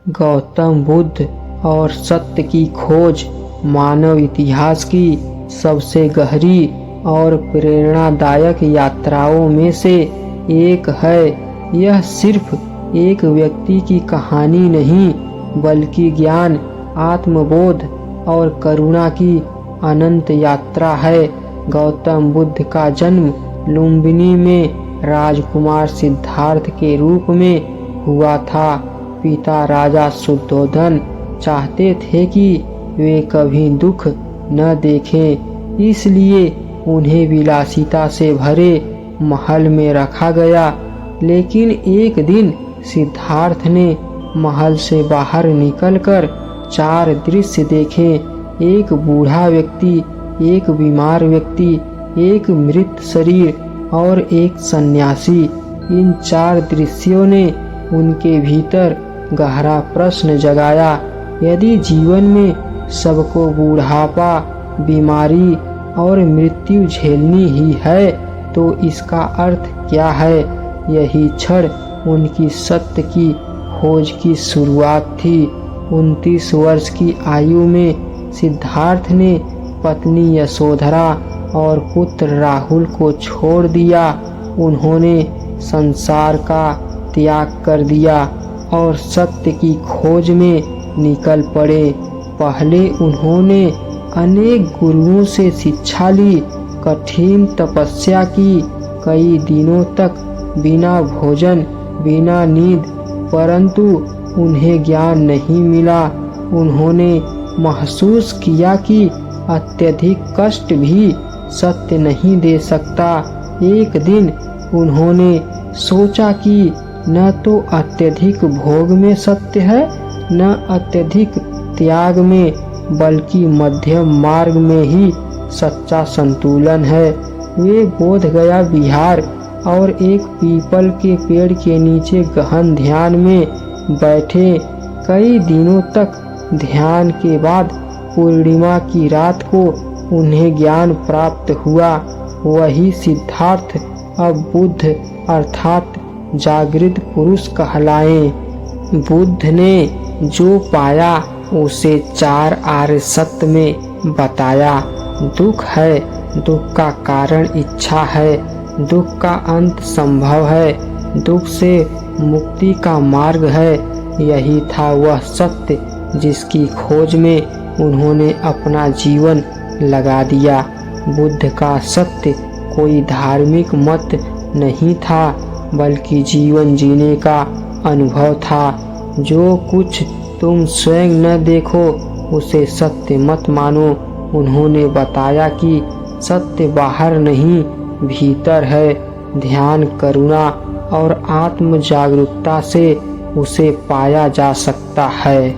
गौतम बुद्ध और सत्य की खोज मानव इतिहास की सबसे गहरी और प्रेरणादायक यात्राओं में से एक है। यह सिर्फ एक व्यक्ति की कहानी नहीं, बल्कि ज्ञान, आत्मबोध और करुणा की अनंत यात्रा है। गौतम बुद्ध का जन्म लुम्बिनी में राजकुमार सिद्धार्थ के रूप में हुआ था। पिता राजा शुद्धोधन चाहते थे कि वे कभी दुख न देखें, इसलिए उन्हें विलासिता से भरे महल में रखा गया। लेकिन एक दिन सिद्धार्थ ने महल से बाहर निकलकर 4 दृश्य देखे। एक बूढ़ा व्यक्ति, एक बीमार व्यक्ति, एक मृत शरीर और एक सन्यासी। इन 4 दृश्यों ने उनके भीतर गहरा प्रश्न जगाया, यदि जीवन में सबको बूढ़ापा, बीमारी और मृत्यु झेलनी ही है तो इसका अर्थ क्या है। यही क्षण उनकी सत्य की खोज की शुरुआत थी। 29 वर्ष की आयु में सिद्धार्थ ने पत्नी यशोधरा और पुत्र राहुल को छोड़ दिया। उन्होंने संसार का त्याग कर दिया और सत्य की खोज में निकल पड़े। पहले उन्होंने अनेक गुरुओं से शिक्षा ली, कठिन तपस्या की, कई दिनों तक बिना भोजन, बिना नींद, परंतु उन्हें ज्ञान नहीं मिला। उन्होंने महसूस किया कि अत्यधिक कष्ट भी सत्य नहीं दे सकता। एक दिन उन्होंने सोचा कि न तो अत्यधिक भोग में सत्य है, न अत्यधिक त्याग में, बल्कि मध्यम मार्ग में ही सच्चा संतुलन है। वे बोध गया विहार और एक पीपल के पेड़ के नीचे गहन ध्यान में बैठे। कई दिनों तक ध्यान के बाद पूर्णिमा की रात को उन्हें ज्ञान प्राप्त हुआ। वही सिद्धार्थ अब बुद्ध अर्थात जागृत पुरुष कहलाए। बुद्ध ने जो पाया उसे 4 आर्य सत्य में बताया। दुख है, दुख का कारण इच्छा है, दुख का अंत संभव है, दुख से मुक्ति का मार्ग है। यही था वह सत्य जिसकी खोज में उन्होंने अपना जीवन लगा दिया। बुद्ध का सत्य कोई धार्मिक मत नहीं था, बल्कि जीवन जीने का अनुभव था। जो कुछ तुम स्वयं न देखो उसे सत्य मत मानो। उन्होंने बताया कि सत्य बाहर नहीं, भीतर है। ध्यान, करुणा और आत्म जागरूकता से उसे पाया जा सकता है।